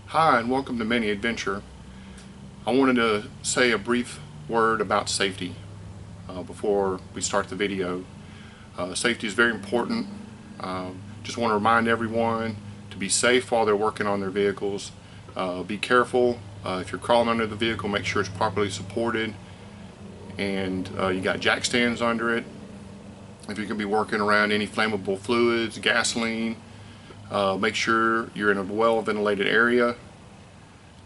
Hi and welcome to Mini Adventure. I wanted to say a brief word about safety before we start the video. Safety is very important. Just want to remind everyone to be safe while they're working on their vehicles. Be careful. If you're crawling under the vehicle, make sure it's properly supported and you got jack stands under it. If you're going to be working around any flammable fluids, gasoline, make sure you're in a well ventilated area.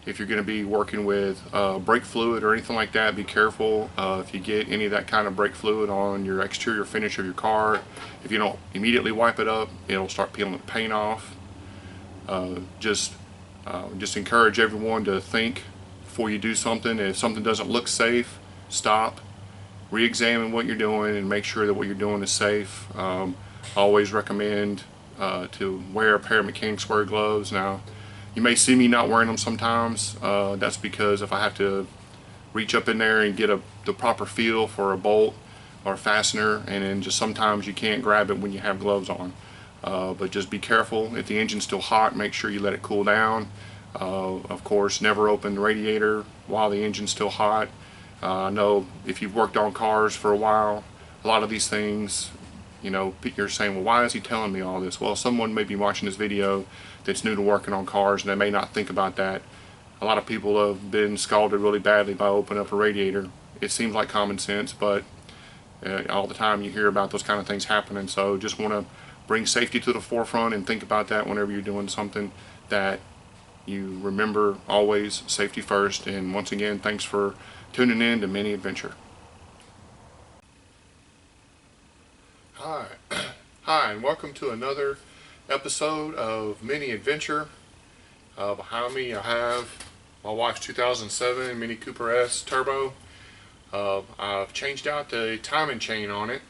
If you're going to be working with brake fluid or anything like that, be careful. If you get any of that kind of brake fluid on your exterior finish of your car, if you don't immediately wipe it up, it'll start peeling the paint off. Just encourage everyone to think before you do something. If something doesn't look safe, stop, re-examine what you're doing and make sure that what you're doing is safe. I always recommend to wear a pair of mechanics wear gloves. Now, you may see me not wearing them sometimes. That's because if I have to reach up in there and get the proper feel for a bolt or a fastener, and then just sometimes you can't grab it when you have gloves on. But just be careful. If the engine's still hot, make sure you let it cool down. Of course, never open the radiator while the engine's still hot. I know if you've worked on cars for a while, a lot of these things, you know, you're saying, well, why is he telling me all this? Well, someone may be watching this video that's new to working on cars and they may not think about that. A lot of people have been scalded really badly by opening up a radiator. It seems like common sense, but all the time you hear about those kind of things happening. So just want to bring safety to the forefront and think about that whenever you're doing something, that you remember always safety first. And once again, thanks for tuning in to Mini Adventure. Hi, and welcome to another episode of Mini Adventure. Behind me I have my wife's 2007 Mini Cooper S Turbo. I've changed out the timing chain on it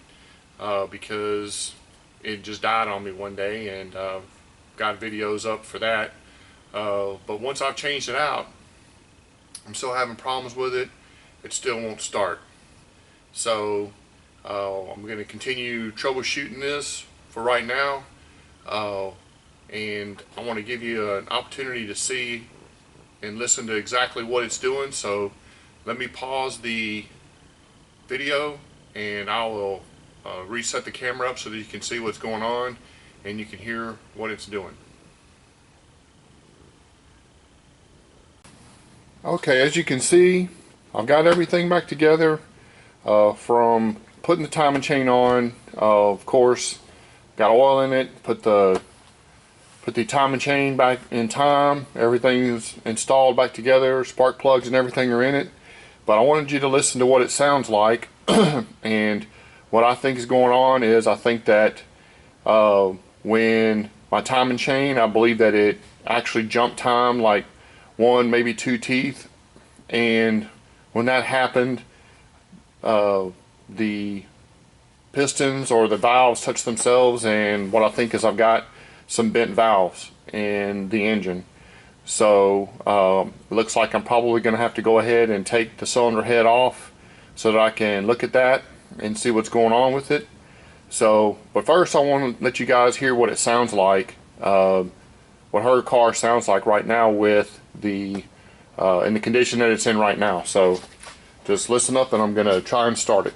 because it just died on me one day, and got videos up for that. But once I've changed it out, I'm still having problems with it. It still won't start. So I'm going to continue troubleshooting this for right now, and I want to give you an opportunity to see and listen to exactly what it's doing. So let me pause the video and I will reset the camera up so that you can see what's going on and you can hear what it's doing. Okay, as you can see, I've got everything back together from putting the timing chain on. Of course, got oil in it, put the timing chain back in time, everything's installed back together, spark plugs and everything are in it. But I wanted you to listen to what it sounds like. And what I think is going on is, I think that when my timing chain, I believe that it actually jumped time like 1, maybe 2 teeth, and when that happened, the pistons or the valves touched themselves, and what I think is I've got some bent valves in the engine. So it looks like I'm probably going to have to go ahead and take the cylinder head off so that I can look at that and see what's going on with it. So, but first I want to let you guys hear what it sounds like, what her car sounds like right now with the in the condition that it's in right now. So just listen up and I'm going to try and start it.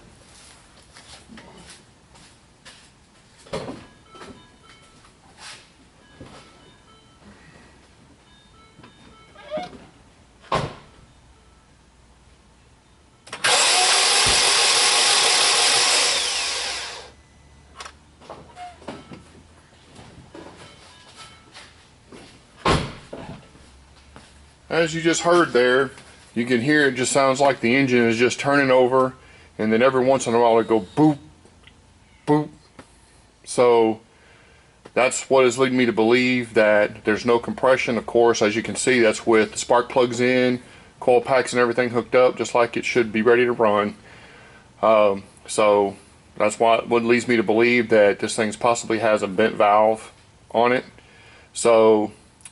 As you just heard there, you can hear it just sounds like the engine is just turning over, and then every once in a while it go boop, boop. So that's what is leading me to believe that there's no compression. Of course, as you can see, that's with the spark plugs in, coil packs and everything hooked up just like it should be ready to run. So that's what leads me to believe that this thing possibly has a bent valve on it. So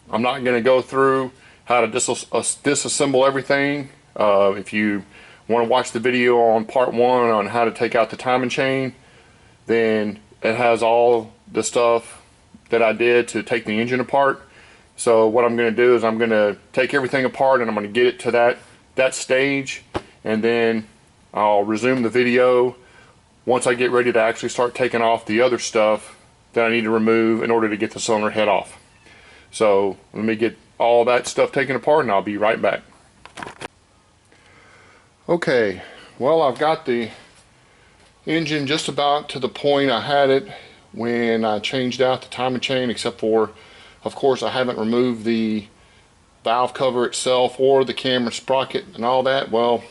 I'm not going to go through how to disassemble everything. If you want to watch the video on part 1 on how to take out the timing chain, then it has all the stuff that I did to take the engine apart. So what I'm going to do is I'm going to take everything apart and I'm going to get it to that stage, and then I'll resume the video once I get ready to actually start taking off the other stuff that I need to remove in order to get the cylinder head off. So let me get all that stuff taken apart and I'll be right back. Okay, well, I've got the engine just about to the point I had it when I changed out the timing chain, except for, of course, I haven't removed the valve cover itself or the camera sprocket and all that. Well,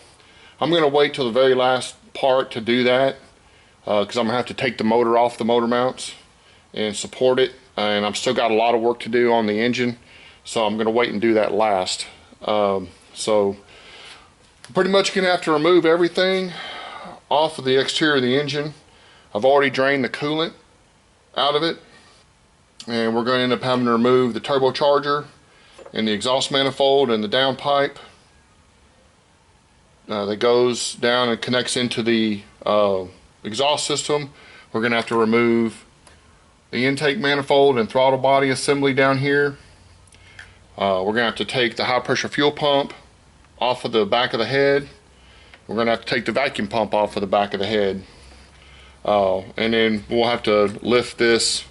I'm going to wait till the very last part to do that, because I'm going to have to take the motor off the motor mounts and support it, and I've still got a lot of work to do on the engine, so I'm going to wait and do that last. So pretty much going to have to remove everything off of the exterior of the engine. I've already drained the coolant out of it, and we're going to end up having to remove the turbocharger and the exhaust manifold and the downpipe that goes down and connects into the exhaust system. We're going to have to remove the intake manifold and throttle body assembly down here. We're going to have to take the high pressure fuel pump off of the back of the head. We're going to have to take the vacuum pump off of the back of the head. And then we'll have to lift this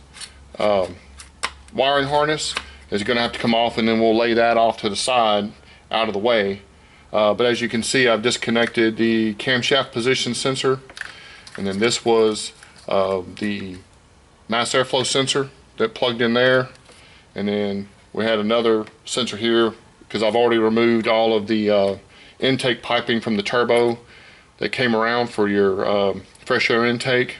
wiring harness. It's going to have to come off, and then we'll lay that off to the side out of the way. But as you can see, I've disconnected the camshaft position sensor, and then this was the mass airflow sensor that plugged in there, and then we had another sensor here because I've already removed all of the intake piping from the turbo that came around for your fresh air intake.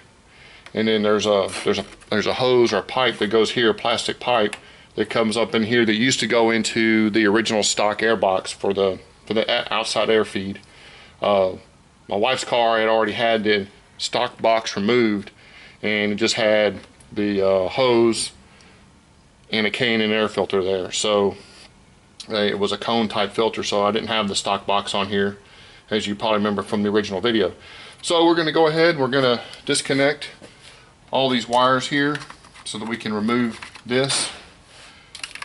And then there's a hose or a pipe that goes here, a plastic pipe that comes up in here that used to go into the original stock air box for the outside air feed. My wife's car had already had the stock box removed, and it just had the hose and a K&N air filter there. So it was a cone type filter, so I didn't have the stock box on here, as you probably remember from the original video. So we're going to go ahead, we're going to disconnect all these wires here so that we can remove this.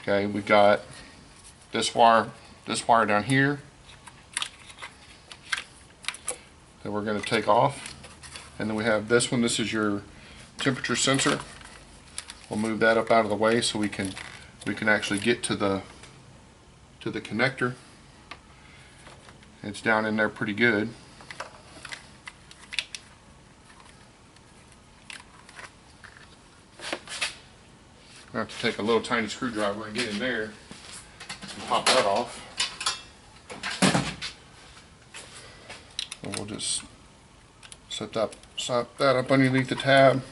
Okay, we've got this wire down here that we're going to take off, and then we have this one. This is your temperature sensor. We'll move that up out of the way so we can actually get to the connector. It's down in there pretty good. I have to take a little tiny screwdriver and get in there and pop that off. And we'll just set that up underneath the tab.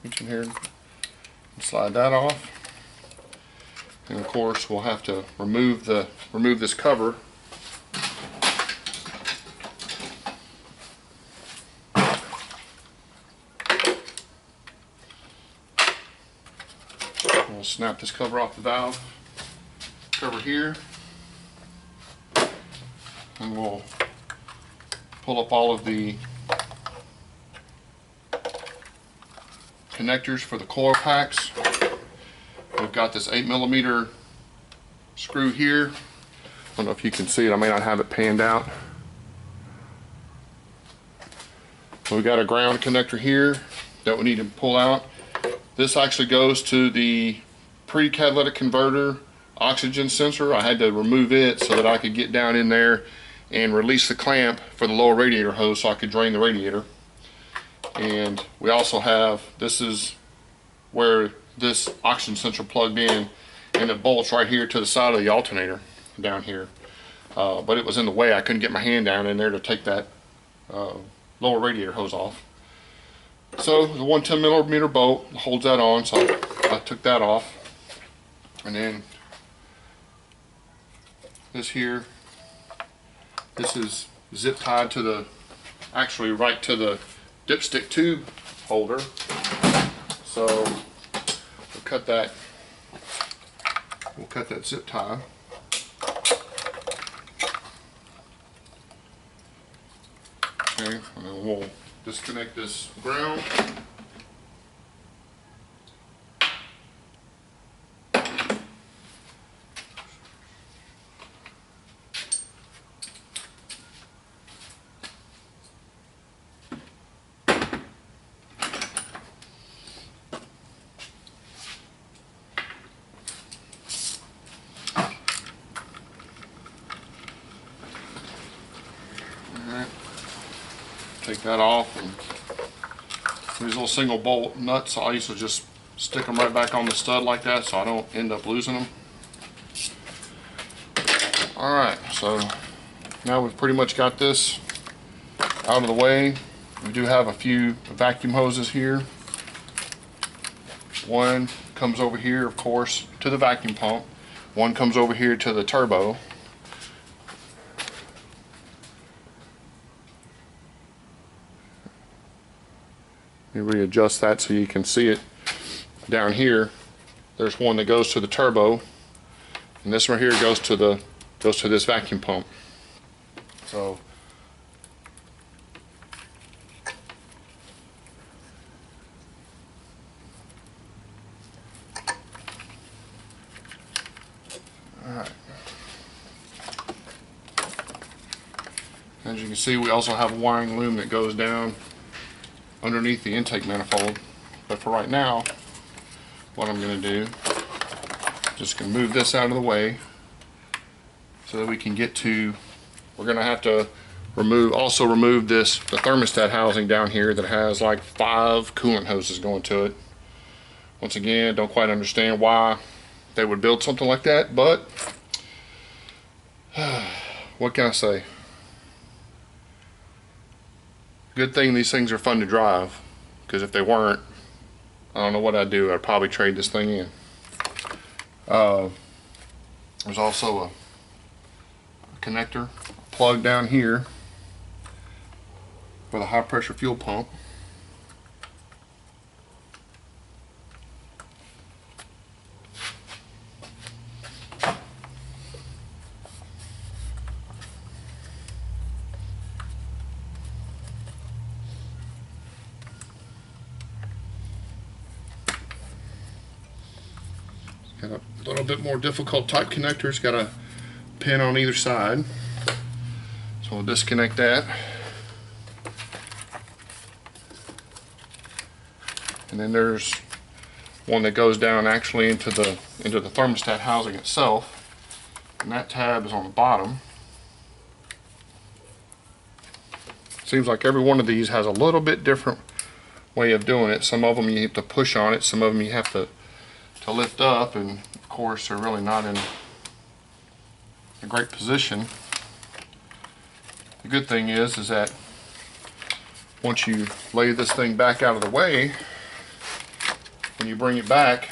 Reach in here and slide that off. And of course we'll have to remove this cover. We'll snap this cover off the valve cover here, and we'll pull up all of the connectors for the coil packs. We've got this 8mm screw here. I don't know if you can see it, I may not have it panned out. We've got a ground connector here that we need to pull out. This actually goes to the pre-catalytic converter oxygen sensor. I had to remove it so that I could get down in there and release the clamp for the lower radiator hose so I could drain the radiator. And we also have, this is where this oxygen sensor plugged in, and it bolts right here to the side of the alternator down here. But it was in the way. I couldn't get my hand down in there to take that lower radiator hose off. So the 110mm bolt holds that on, so I took that off. And then this here, this is zip tied to the, actually right to the dipstick tube holder. So we'll cut that zip tie. Okay, and then we'll disconnect this ground. take that off. And these little single bolt nuts, I used to just stick them right back on the stud like that so I don't end up losing them. Alright, so now we've pretty much got this out of the way. We do have a few vacuum hoses here. One comes over here, of course, to the vacuum pump. One comes over here to the turbo. Let me readjust that so you can see it. Down here, there's one that goes to the turbo, and this right here goes to this vacuum pump. So alright. As you can see, we also have a wiring loom that goes down underneath the intake manifold. But for right now, what I'm going to do, just going to move this out of the way so that we can get to, we're going to have to also remove the thermostat housing down here that has like 5 coolant hoses going to it. Once again, don't quite understand why they would build something like that, but what can I say? Good thing these things are fun to drive, because if they weren't, I don't know what I'd do. I'd probably trade this thing in. There's also a connector plug down here for the high pressure fuel pump. Got a little bit more difficult type connectors, got a pin on either side. So we'll disconnect that. And then there's one that goes down actually into the thermostat housing itself. And that tab is on the bottom. Seems like every one of these has a little bit different way of doing it. Some of them you have to push on it, some of them you have to lift up, and of course they're really not in a great position. The good thing is that once you lay this thing back out of the way, when you bring it back,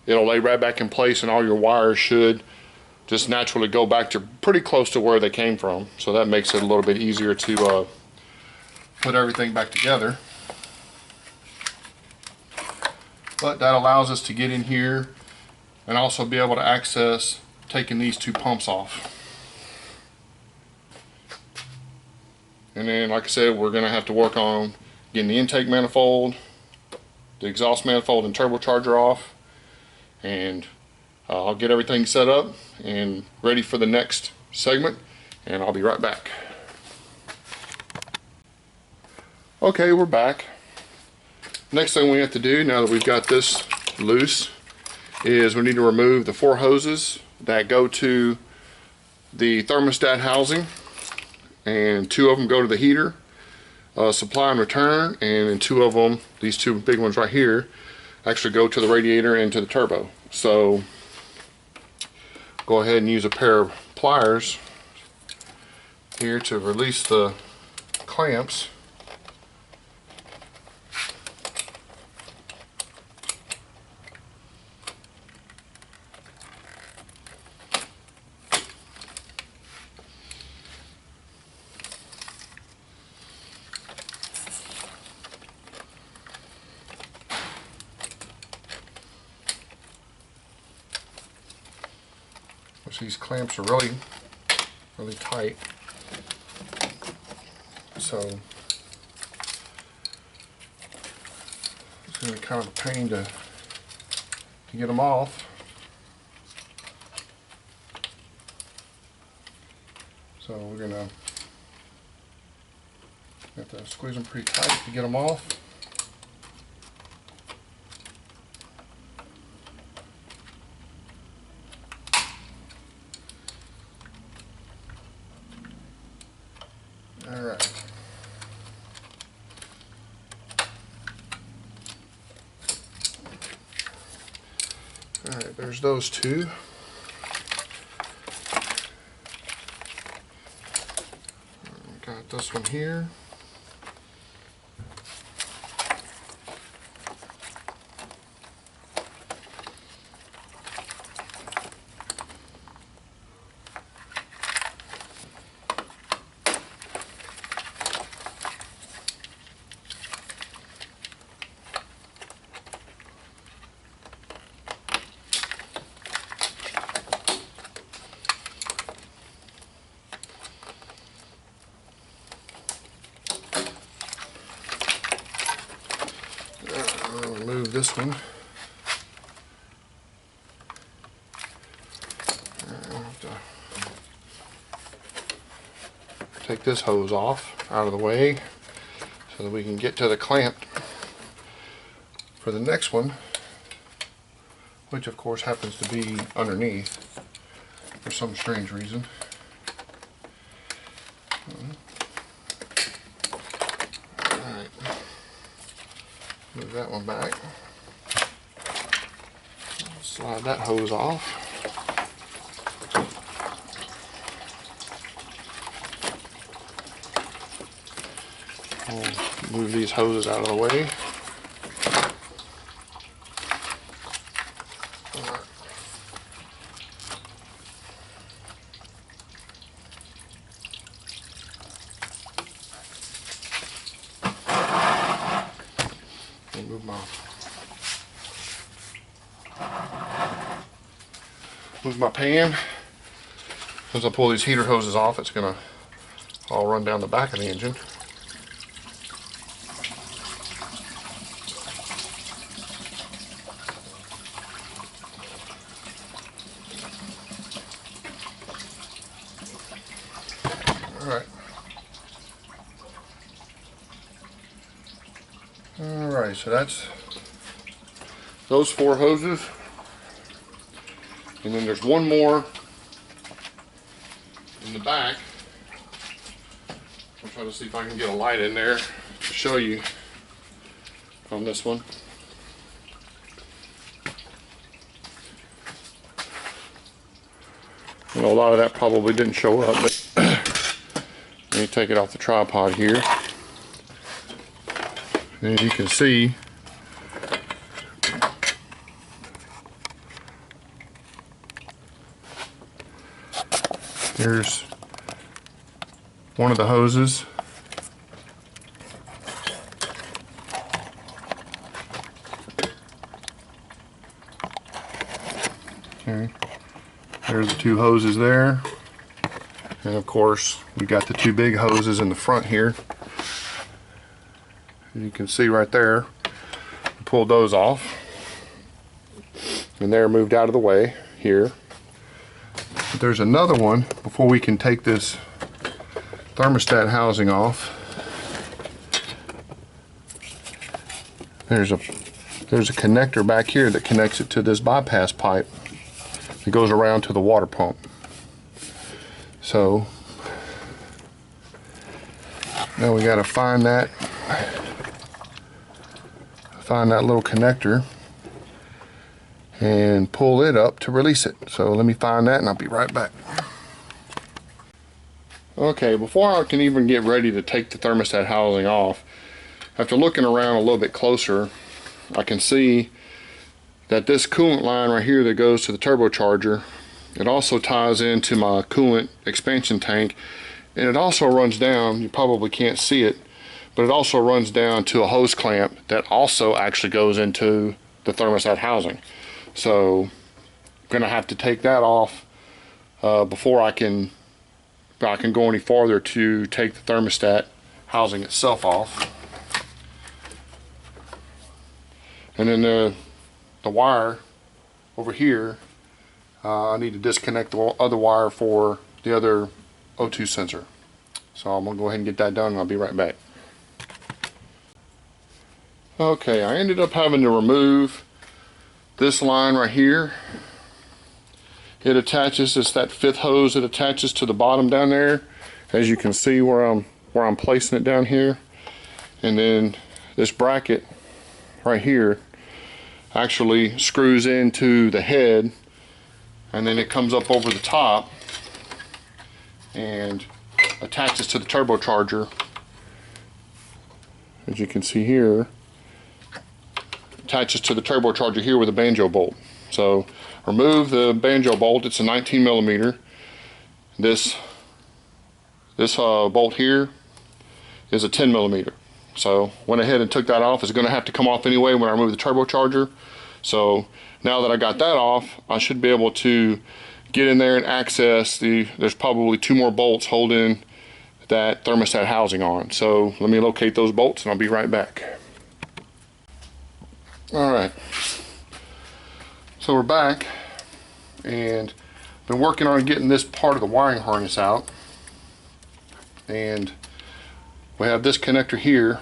it'll lay right back in place, and all your wires should just naturally go back to pretty close to where they came from. So that makes it a little bit easier to put everything back together. But that allows us to get in here and also be able to access taking these 2 pumps off. And then, like I said, we're going to have to work on getting the intake manifold, the exhaust manifold and turbocharger off, and I'll get everything set up and ready for the next segment, and I'll be right back. Okay, we're back. Next thing we have to do, now that we've got this loose, is we need to remove the 4 hoses that go to the thermostat housing, and 2 of them go to the heater, supply and return, and then 2 of them, these 2 big ones right here, actually go to the radiator and to the turbo. So go ahead and use a pair of pliers here to release the clamps. These clamps are really tight, so it's going to be kind of a pain to get them off. So we're going to have to squeeze them pretty tight to get them off. Alright, Alright, there's those two. Got this one here. I'll remove this one. I'll have to take this hose off out of the way so that we can get to the clamp for the next one, which of course happens to be underneath for some strange reason. Alright, move that one back. Slide that hose off. We'll move these hoses out of the way. Move my pan. As I pull these heater hoses off, it's going to all run down the back of the engine. Alright, so that's those 4 hoses. And then there's one more in the back. I'll try to see if I can get a light in there to show you on this one. You know, a lot of that probably didn't show up, but let me take it off the tripod here. And as you can see, there's one of the hoses. Okay. There's the 2 hoses there. And of course, we got the 2 big hoses in the front here. You can see right there, I pulled those off. And they're moved out of the way here. But there's another one before we can take this thermostat housing off. There's a connector back here that connects it to this bypass pipe that goes around to the water pump. So now we got to find that little connector and pull it up to release it. So let me find that and I'll be right back. Okay, before I can even get ready to take the thermostat housing off, after looking around a little bit closer, I can see that this coolant line right here that goes to the turbocharger, it also ties into my coolant expansion tank, and it also runs down, you probably can't see it, but it also runs down to a hose clamp that also actually goes into the thermostat housing. So I'm gonna have to take that off before I can go any farther to take the thermostat housing itself off. And then the wire over here, I need to disconnect the other wire for the other O2 sensor. So I'm gonna go ahead and get that done and I'll be right back. Okay, I ended up having to remove this line right here. It attaches, it's that 5th hose that attaches to the bottom down there. As you can see where I'm placing it down here. And then this bracket right here actually screws into the head, and then it comes up over the top and attaches to the turbocharger. As you can see here, attaches to the turbocharger here with a banjo bolt. So remove the banjo bolt. It's a 19 millimeter. This bolt here is a 10 millimeter. So went ahead and took that off. It's going to have to come off anyway when I remove the turbocharger. So now that I got that off, I should be able to get in there and access there's probably 2 more bolts holding that thermostat housing on. So let me locate those bolts and I'll be right back. Alright, so we're back, and been working on getting this part of the wiring harness out, and we have this connector here,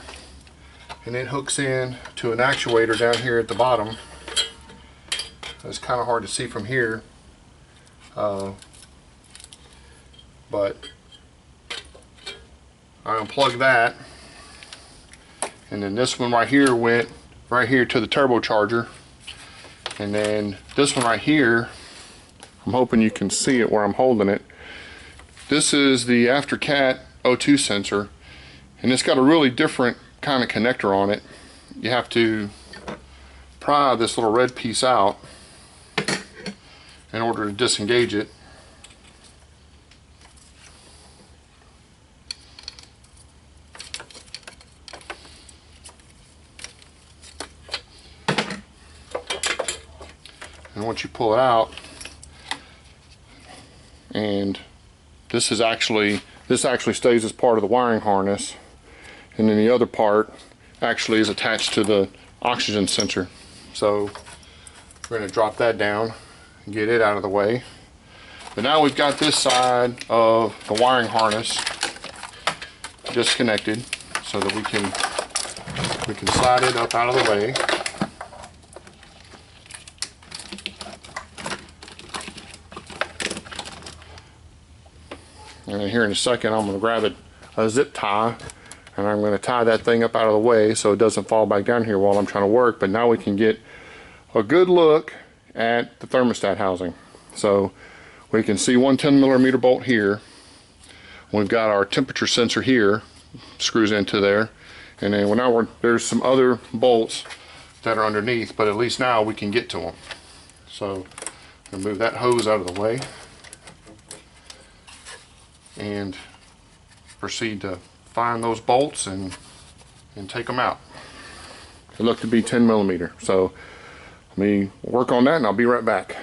and it hooks in to an actuator down here at the bottom. It's kind of hard to see from here, but I unplugged that, and then this one right here went right here to the turbocharger, and then this one right here, I'm hoping you can see it where I'm holding it. This is the AfterCat O2 sensor, and it's got a really different kind of connector on it. You have to pry this little red piece out in order to disengage it. And once you pull it out, and this actually stays as part of the wiring harness, and then the other part actually is attached to the oxygen sensor. So we're going to drop that down and get it out of the way. But now we've got this side of the wiring harness disconnected so that we can slide it up out of the way. And here in a second I'm going to grab a zip tie, and I'm going to tie that thing up out of the way so it doesn't fall back down here while I'm trying to work. But now we can get a good look at the thermostat housing. So we can see one 10 millimeter bolt here. We've got our temperature sensor here, screws into there, and then there's some other bolts that are underneath, but at least now we can get to them. So I'm going to move that hose out of the way and proceed to find those bolts and take them out. They look to be 10 millimeter, so let me work on that and I'll be right back.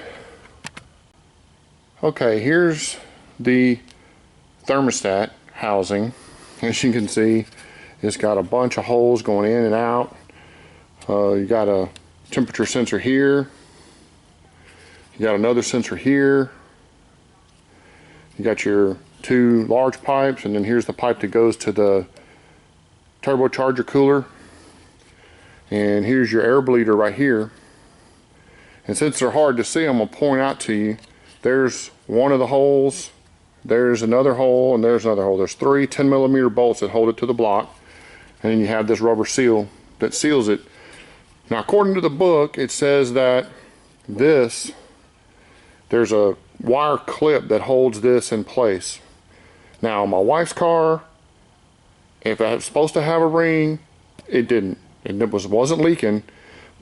Okay, here's the thermostat housing. As you can see, it's got a bunch of holes going in and out. You got a temperature sensor here, you got another sensor here, you got your 2 large pipes, and then here's the pipe that goes to the turbocharger cooler, and here's your air bleeder right here. And since they're hard to see, I'm going to point out to you, there's one of the holes, there's another hole, and there's another hole. There's 3 10 millimeter bolts that hold it to the block, and then you have this rubber seal that seals it. Now according to the book, it says that there's a wire clip that holds this in place. Now my wife's car, if I was supposed to have a ring, it didn't. It wasn't leaking,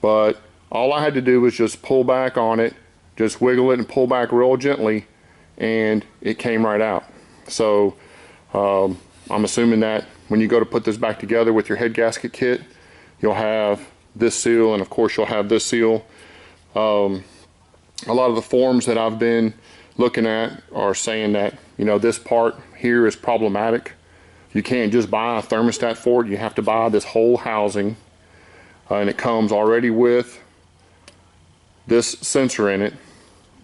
but all I had to do was just pull back on it, just wiggle it and pull back real gently, and it came right out. So I'm assuming that when you go to put this back together with your head gasket kit, you'll have this seal, and of course you'll have this seal. A lot of the forums that I've been looking at are saying that, you know, this part here is problematic. You can't just buy a thermostat for it. You have to buy this whole housing, and it comes already with this sensor in it.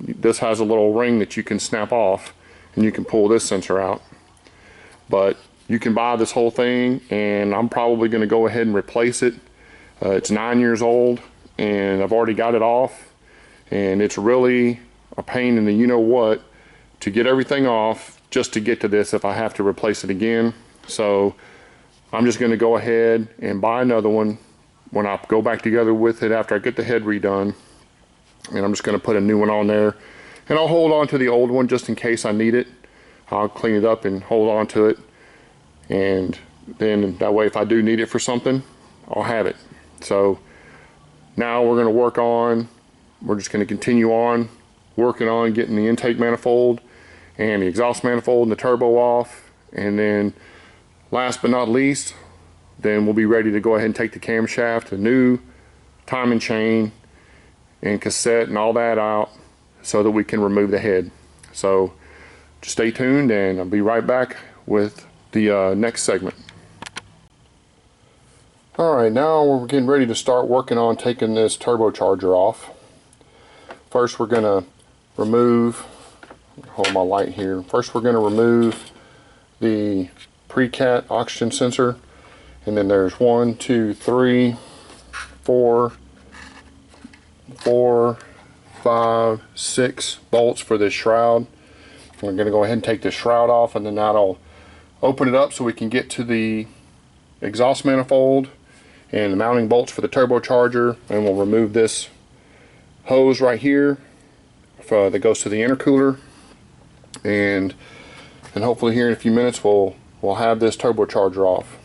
This has a little ring that you can snap off, and you can pull this sensor out. But you can buy this whole thing, and I'm probably going to go ahead and replace it. It's 9 years old, and I've already got it off, and it's really a pain in the you-know-what to get everything off just to get to this if I have to replace it again. So I'm just going to go ahead and buy another one, when I go back together with it after I get the head redone. And I'm just going to put a new one on there, and I'll hold on to the old one just in case I need it. I'll clean it up and hold on to it, and then that way if I do need it for something, I'll have it. So now we're just going to continue on working on getting the intake manifold and the exhaust manifold and the turbo off, and then last but not least, then we'll be ready to go ahead and take the camshaft, the new timing chain and cassette and all that out so that we can remove the head. So just stay tuned, and I'll be right back with the next segment. Alright, now we're getting ready to start working on taking this turbocharger off. First we're going to remove, hold my light here, first we're going to remove the pre-cat oxygen sensor, and then there's 1, 2, 3, 4, 5, 6 bolts for this shroud. We're going to go ahead and take this shroud off, and then that'll open it up so we can get to the exhaust manifold and the mounting bolts for the turbocharger, and we'll remove this hose right here that goes to the intercooler, and hopefully here in a few minutes we'll have this turbocharger off.